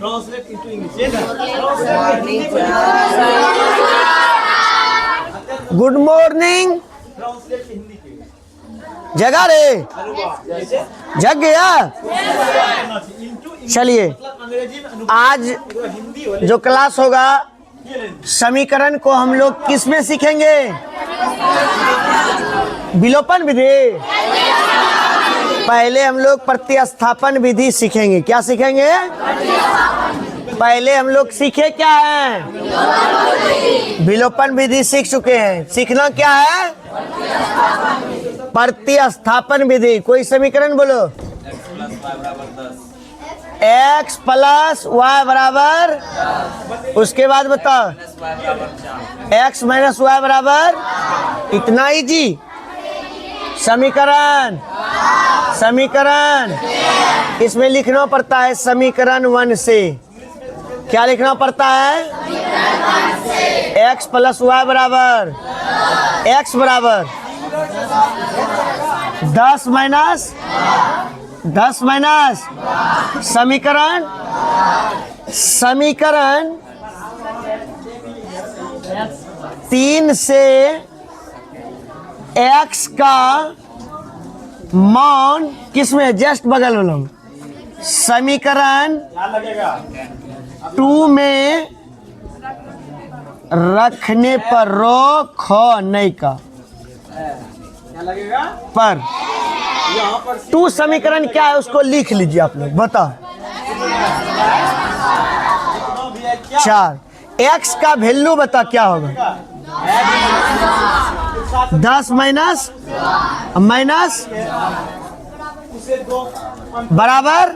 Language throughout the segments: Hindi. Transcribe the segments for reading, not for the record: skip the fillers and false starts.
Translate into English. Good morning. Translate Hindi के। जगा रे, जैसे जग गया। चलिए अंग्रेजी में आज हिंदी वाले जो क्लास होगा समीकरण को हम लोग किस में सीखेंगे? विलोपन विधि। पहले हम लोग प्रतिस्थापन विधि सीखेंगे। क्या सीखेंगे? पहले हम लोग सीखे क्या है? विलोपन विधि सीख चुके हैं। सीखना क्या है? प्रतिस्थापन विधि। कोई समीकरण बोलो। x प्लस वाई बराबर, उसके बाद बताओ x माइनस वाई बराबर इतना ही जी। समीकरण समीकरण इसमें लिखना पड़ता है समीकरण 1 से। क्या लिखना पड़ता है? x प्लस वाई बराबर x बराबर 10 माइनस समीकरण 3 से x का मान किसमें? जस्ट बगल में लोग। समीकरण 2 में रखने पर रो खो नहीं का क्या लगेगा? पर यहाँ पर 2 समीकरण क्या है उसको लिख लीजिए आप लोग। बताओ। भी है क्या? 4 x का वैल्यू बता क्या होगा? 10 माइनस उसे दो बराबर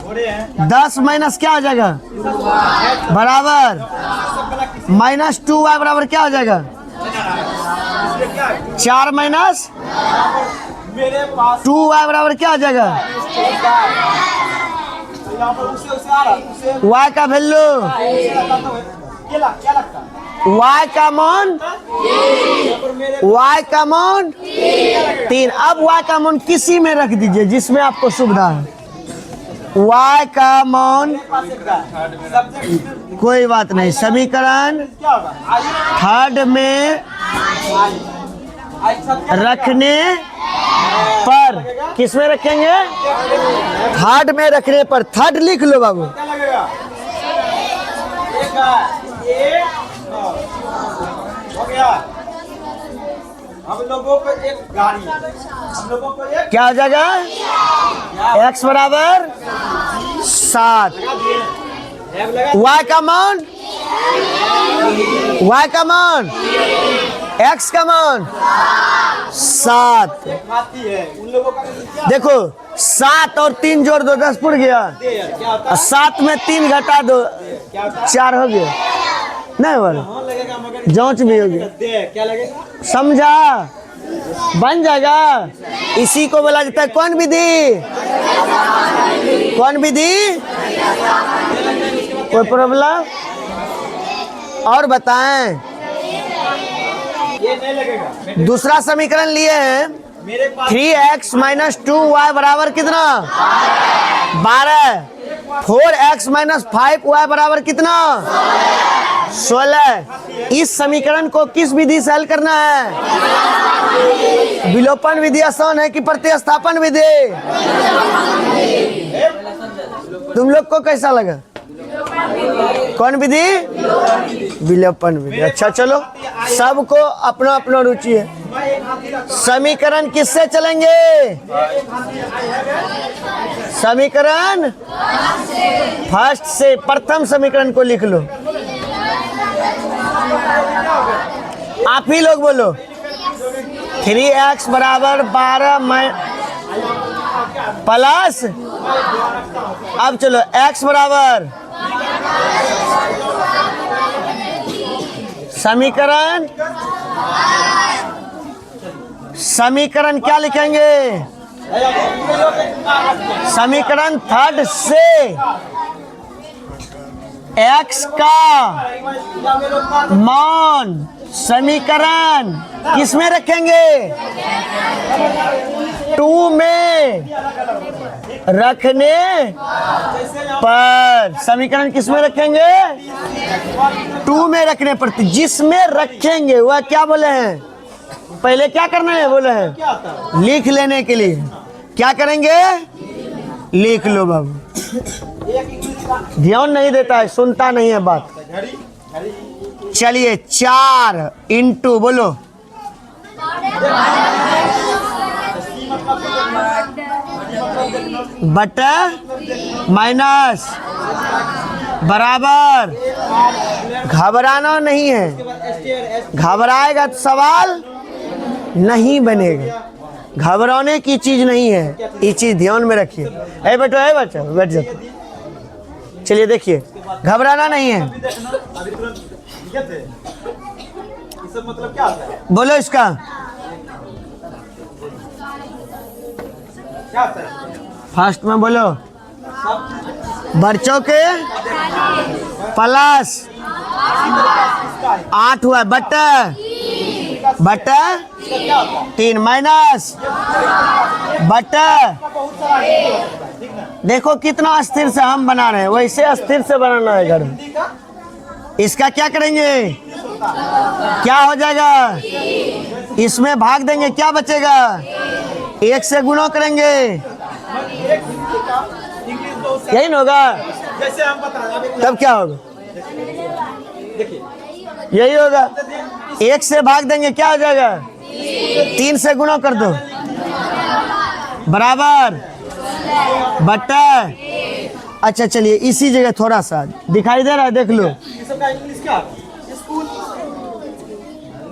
घोड़े हैं 10 माइनस क्या हो जाएगा? बराबर माइनस 2y बराबर क्या हो जाएगा? 4 माइनस मेरे पास 2y बराबर क्या हो जाएगा? यहाँ पर उसे आ रहा उसे y का वैल्यू क्या लगता है? y का मान यहाँ पर मेरे 3। अब y का मान किसी में रख दीजिए जिसमें आपको सुविधा है। y का मान पास एक सब्जेक्ट कोई बात नहीं। समीकरण क्या होगा? थर्ड में रखने पर किस में रखेंगे? थर्ड में रखने पर। थर्ड लिख लो बाबू। क्या लगेगा? एक हो गया। हम लोगों को एक गाड़ी, हम लोगों को एक क्या हो जाएगा? x बराबर 7। y का मान x का मान 7। खाती है उन लोगों का क्या देखो 7 और 3 जोड़ दो 10 पुर गया। है यार? क्या होता और 7 में 3 घटा दो है? क्या होता है? 4 हो गया। नहीं बोला हाँ लगेगा मगर जांच भी होगी। दे क्या लगेगा? समझा? बन जाएगा। इसी को बोला जाता है कौन विधि? कौन विधि? कोई प्रॉब्लम? और बताएं। ये नहीं लगेगा। दूसरा समीकरण लिए हैं मेरे पास 3x माइनस 2y बराबर कितना? 12। 4x माइनस 5y बराबर कितना? 16। इस समीकरण को किस विधि से हल करना है? विलोपन विधि आसान है कि प्रतिस्थापन विधि? तुम लोग को कैसा लगा? कौन विधि? विलोपन विधि। अच्छा चलो, सबको अपना अपना रुचि है। समीकरण किससे चलेंगे? समीकरण फर्स्ट से। प्रथम समीकरण को लिख लो। आप ही लोग बोलो। 3x बराबर 12 प्लस, अब चलो x बराबर समीकरण क्या लिखेंगे? समीकरण थर्ड से x का मान समीकरण किस में रखेंगे? 2 में रखने जैसे यहाँ पर। समीकरण किस में रखेंगे? 2 में रखने पर। जिसमें रखेंगे वह क्या बोले हैं? पहले क्या करना है बोले हैं? क्या आता है? लिख लेने के लिए क्या करेंगे? लिख लो बाबू। एक इंग्लिश का ध्यान नहीं देता है, सुनता नहीं है बात। घड़ी घड़ी चलिए 4 इंटू बोलो बटा माइनस बराबर। घबराना नहीं है, घबराएगा तो सवाल नहीं बनेगा। घबराने की चीज नहीं है, ये चीज ध्यान में रखिए। ए बेटो, ए बच्चा बैठ जाओ। चलिए देखिए, घबराना नहीं है। देखना अभी तुरंत ये थे। ये सब मतलब क्या आता है? बोलो इसका क्या आता है? फास्ट में बोलो। बच्चों के प्लस 8 हुआ बटा बटा 3 माइनस बटा। बहुत सारा है, ठीक ना? देखो कितना अस्थिर से हम बना रहे हैं, वैसे अस्थिर से बनाना है घर में। हिंदी का इसका क्या करेंगे? क्या हो जाएगा? इसमें भाग देंगे, क्या बचेगा? 1 से गुणा करेंगे, एक हिंदी का इंग्लिश बहुत सारा। यही ना होगा। जैसे हम बता रहे हैं अभी तब क्या होगा? देखिए यही होगा। 1 से भाग देंगे, क्या हो जाएगा? 3 से गुणा कर दो बराबर बट्टा। अच्छा चलिए, इसी जगह थोड़ा सा दिखाई दे रहा है, देख लो। ये सब का इंग्लिश क्या है? स्कूल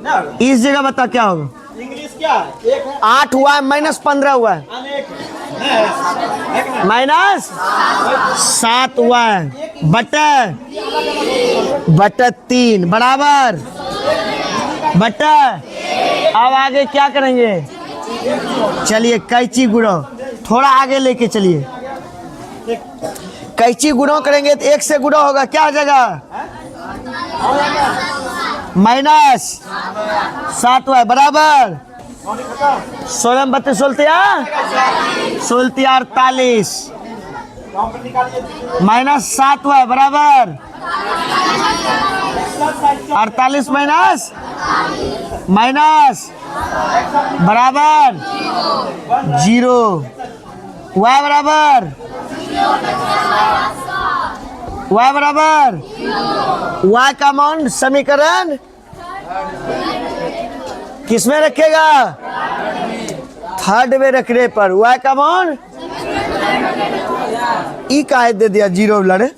ना इस जगह बता क्या होगा? इंग्लिश क्या है? एक है 8 हुआ है माइनस 15 हुआ है अनेक है ना? माइनस 7 हुआ है बटा बटा 3 बराबर बटा। अब आगे क्या करेंगे? चलिए कैंची गुणो, थोड़ा आगे लेके चलिए। कैंची गुणो करेंगे तो 1 से गुणा होगा, क्या हो जाएगा? माइनस 7 हुआ है बराबर 16 32 16 48 माइनस 7 हुआ है बराबर 48 माइनस माइनस बराबर 0 y बराबर y बराबर y का मान समीकरण किसमें रखेगा? थर्ड में रखने पर y का मान ई का दे दिया 0 लड़े।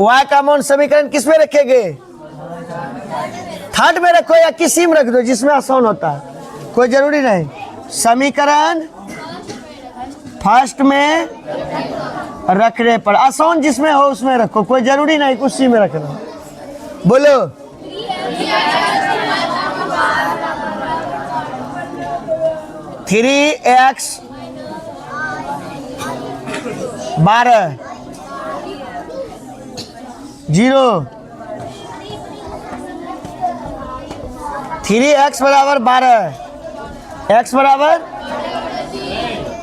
y का मान समीकरण किसमें रखेंगे? थर्ड में रखो या किसी में रख दो, जिसमें आसान होता है, कोई जरूरी नहीं। समीकरण फर्स्ट में रखने पर, आसान जिसमें हो उसमें रखो, कोई जरूरी नहीं उसी में रखना। बोलो 3x 12 0 3x बराबर 12 x बराबर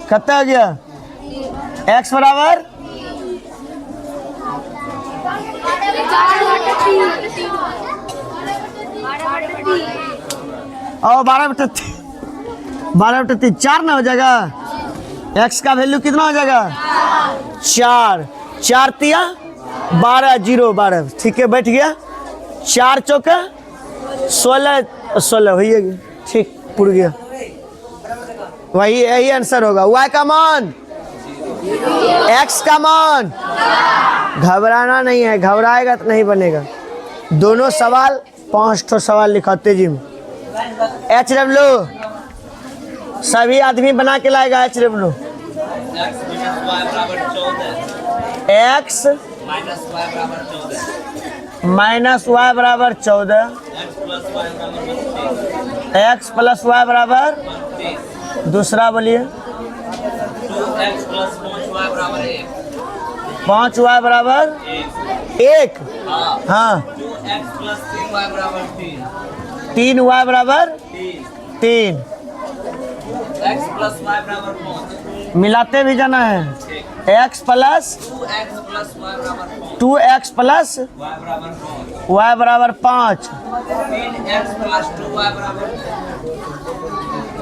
कितना हो गया? x बराबर और 12/3 4 ना हो जाएगा। x का वैल्यू कितना हो जाएगा? 4 4 तिया 12 0 12 ठीक है, बैठ गया। 4 चौका 16 16 हो गया, ठीक पुर गया। वही यही आंसर होगा। y का मान x का मान। घबराना नहीं है, घबराएगा तो नहीं बनेगा। दोनों सवाल 5 ठो सवाल लिखाते जी में। HW सभी आदमी बना के लाएगा। HW x माइनस y बराबर 14 x प्लस y बराबर दूसरा बोलिए 5y बराबर 1 हाँ 3y बराबर 3 x प्लस y बराबर 5 मिलाते भी जाना है। x plus 2x plus y बराबर 5,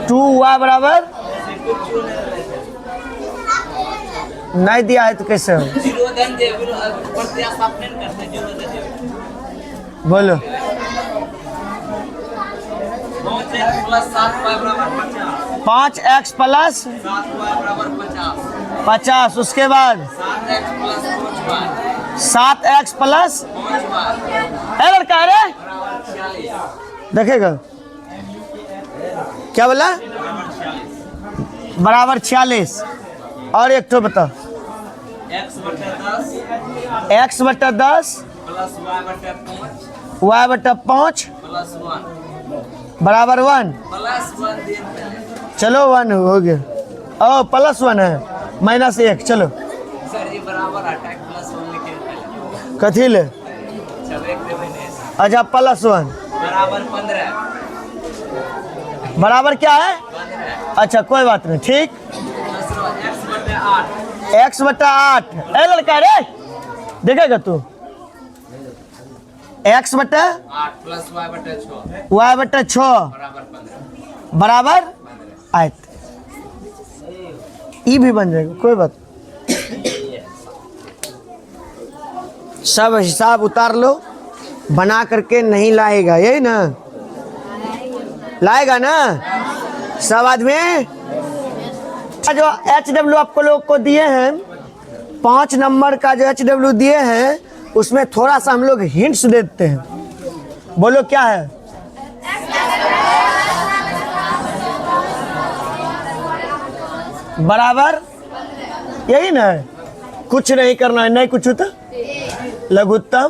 2y बराबर नहीं दिया है तो कैसे हो? बोलो। 5x प्लस 50, उसके बाद 7x प्लस लड़का रे देखेगा क्या बोला? बराबर 46। और एक तो बता। x बटा 10 y बटा 5 बराबर 1। चलो 1 हो गया। ओ +1 है, -1। चलो सर ये बराबर आता है +1 लिखे कथी ले? अच्छा +1 बराबर 15 बराबर क्या है? अच्छा कोई बात नहीं, ठीक। x बटा 8 ए लड़का रे देखेगा तू। x बटा 8 + y बटा 6 y बटा 6 बराबर 8। ई भी बन जाएगा, कोई बात। सब हिसाब उतार लो, बना करके नहीं लाएगा, यही ना लाएगा ना सब आदमी। जो HW आपको लोग को दिए हैं, 5 नंबर का जो HW दिए हैं उसमें थोड़ा सा हम लोग हिंट्स देते हैं। बोलो क्या है? बराबर यही ना है, कुछ नहीं करना है, नहीं कुछ होता। लघुत्तम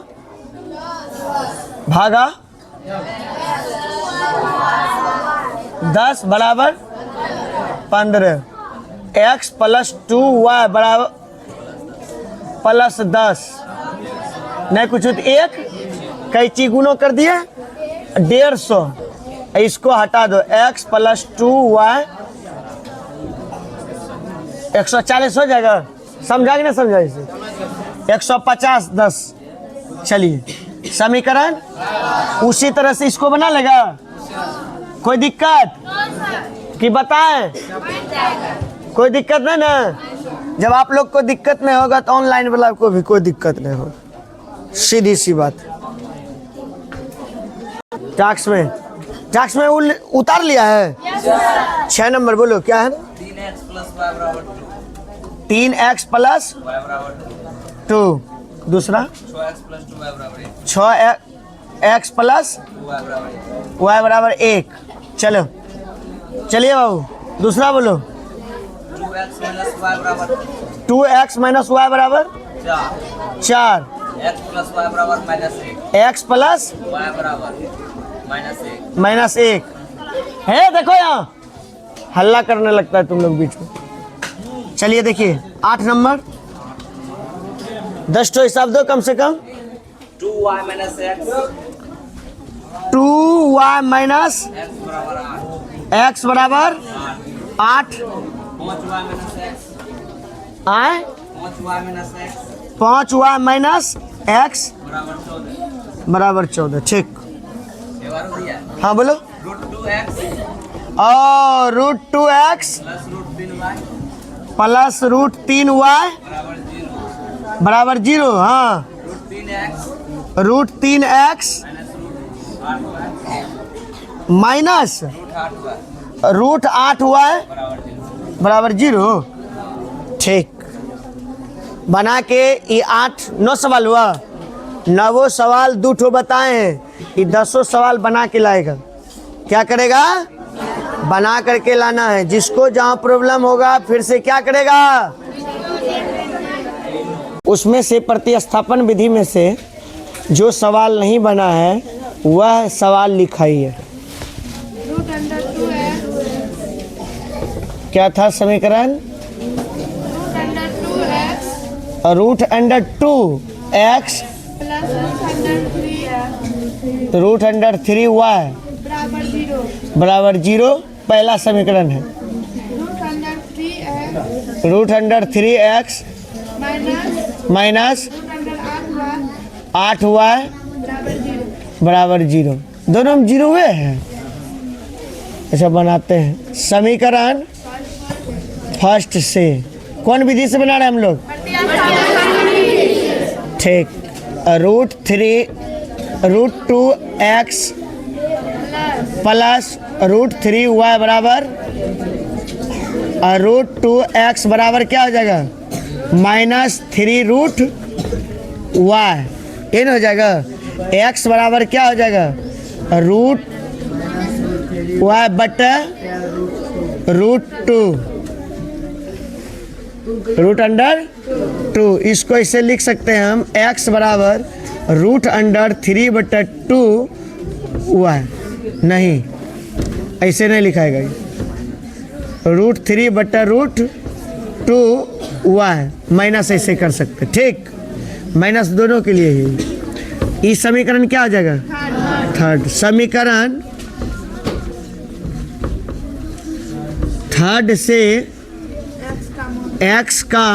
भागा 10 बराबर 15। x प्लस 2y बराबर +10 नहीं कुछ होता। 1 कैंची गुणों कर दिए 150, इसको हटा दो। x प्लस 2y 140 हो जाएगा। समझा कि नहीं समझा? इसे 150 10। चलिए समीकरण उसी तरह से इसको बना लेगा। कोई दिक्कत कि बताएं? कोई दिक्कत नहीं ना। जब आप लोग को दिक्कत नहीं होगा तो ऑनलाइन वाला को भी कोई दिक्कत नहीं होगा, सीधी सी बात। टैक्स में उतार लिया है। 6 नंबर बोलो क्या है? 3x + y बराबर 2 3x प्लस y बराबर 2। दूसरा 6x + 2y बराबर 1 6x प्लस 2y बराबर 1 y बराबर 1। चलो चलिए बाबू दूसरा बोलो। 2x - y बराबर 2x माइनस y बराबर 4। 4x + y बराबर -1 x प्लस y बराबर -1 -1 है। देखो यहाँ हल्ला करने लगता है तुम लोग बीच में। चलिए देखिए 8 नंबर 10 तो हिसाब दो कम से कम। 2y - x 2y minus x बराबर 8 x बराबर 8 5y - x आए 5y - x 5y minus x बराबर 14। ठीक। ये बार दिया हाँ बोलो। √2x और √2x + √3y प्लस बराबर 0। हाँ √3x माइनस √8y बराबर 0। ठीक। बना के ये 8 9 सवाल हुआ। 9 सवाल 2 ठो बताए हैं। ये 10 सवाल बना के लाएगा। क्या करेगा? बना करके लाना है। जिसको जहाँ प्रॉब्लम होगा फिर से क्या करेगा? उसमें से प्रतिस्थापन विधि में से जो सवाल नहीं बना है वह सवाल लिखाइए। क्या था समीकरण? √2x √3y बराबर 0 पहला समीकरण है। √3x माइनस 8y बराबर 0। दोनों में 0 हुए हैं। अच्छा बनाते हैं समीकरण फर्स्ट से। कौन विधि से बना रहे हैं हम लोग? ठीक। √2x प्लस √3y बराबर √2x बराबर क्या हो जाएगा? -3√y। ये हो जाएगा। x बराबर क्या हो जाएगा? √y बटा √2 √2। इसको ऐसे लिख सकते हैं हम x बराबर √3 बटा 2y। नहीं, ऐसे नहीं लिखाएगा ये। √3 बटा √2y माइनस ऐसे कर सकते। ठीक, माइनस दोनों के लिए ही। इस समीकरण क्या हो जाएगा? थर्ड। समीकरण थर्ड से x का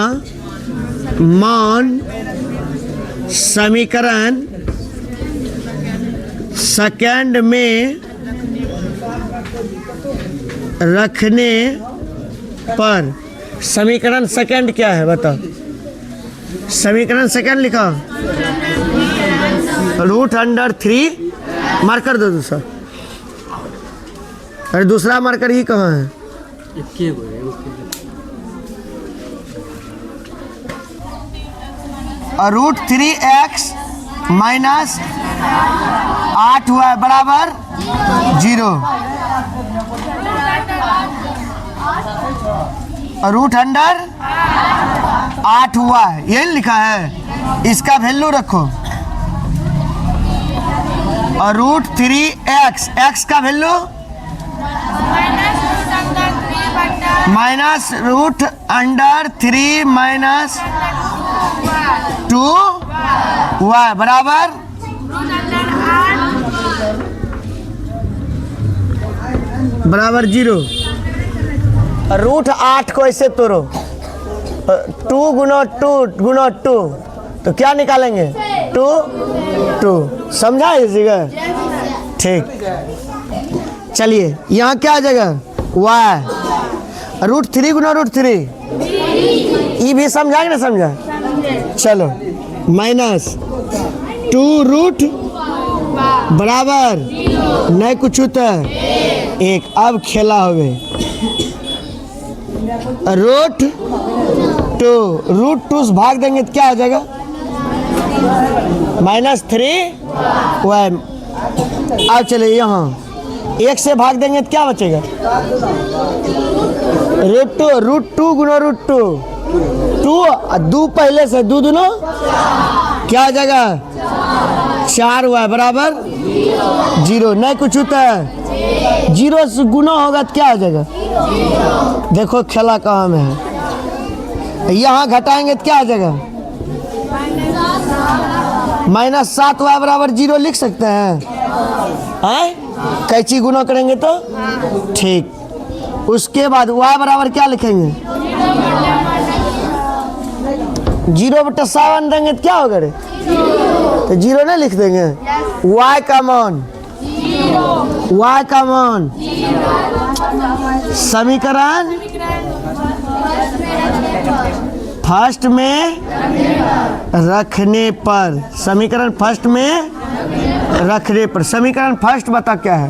मान समीकरण सेकंड में रखने पर, समीकरण सेकंड क्या है बताओ? समीकरण सेकंड लिखा √3 मार्कर दो दूसरा। अरे दूसरा मार्कर ही कहाँ है? √3x माइनस 8y बराबर 0। √8y यही लिखा है। इसका वैल्यू रखो। और √3x, x का वैल्यू -√3 माइनस 2y बराबर बराबर 0। √8 को ऐसे तोड़ो। 2 गुना 2 तो क्या निकालेंगे? 2। समझा इसी का? ठीक। चलिए यहाँ क्या आ जाएगा? y। √3 गुना √3 ये भी समझा कि ना समझा? चलो माइनस 2 बराबर नहीं कुछ होता है 1। अब खेला हो गए। √2 से भाग देंगे तो क्या हो जाएगा? -3y। अब चले यहाँ 1 से भाग देंगे तो क्या बचेगा? √2 गुना √2 2 पहले से 2 दूनो क्या हो जाएगा? 4y बराबर 0। नहीं कुछ होता है। 0 से गुना होगा तो क्या हो जाएगा? देखो खेला कहाँ में है। यहाँ घटाएंगे तो क्या हो जाएगा? -7y बराबर 0 लिख सकते हैं। कैची गुना करेंगे तो ठीक। उसके बाद y बराबर क्या लिखेंगे? 0 बटा 7 देंगे तो क्या होगा रे? तो 0 नहीं लिख देंगे। y का मान समीकरण फर्स्ट में रखने पर, समीकरण फर्स्ट में रखने पर। समीकरण फर्स्ट बता क्या है?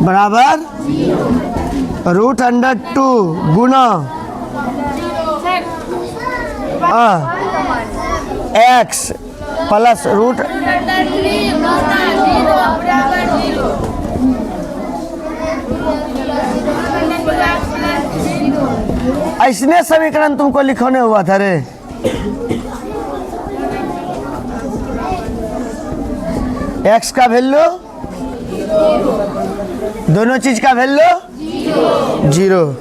बराबर √2 गुना x प्लस ऐसने समीकरण तुमको लिखने हुआ था रे। x का वैल्यू, दोनों चीज का वैल्यू 0।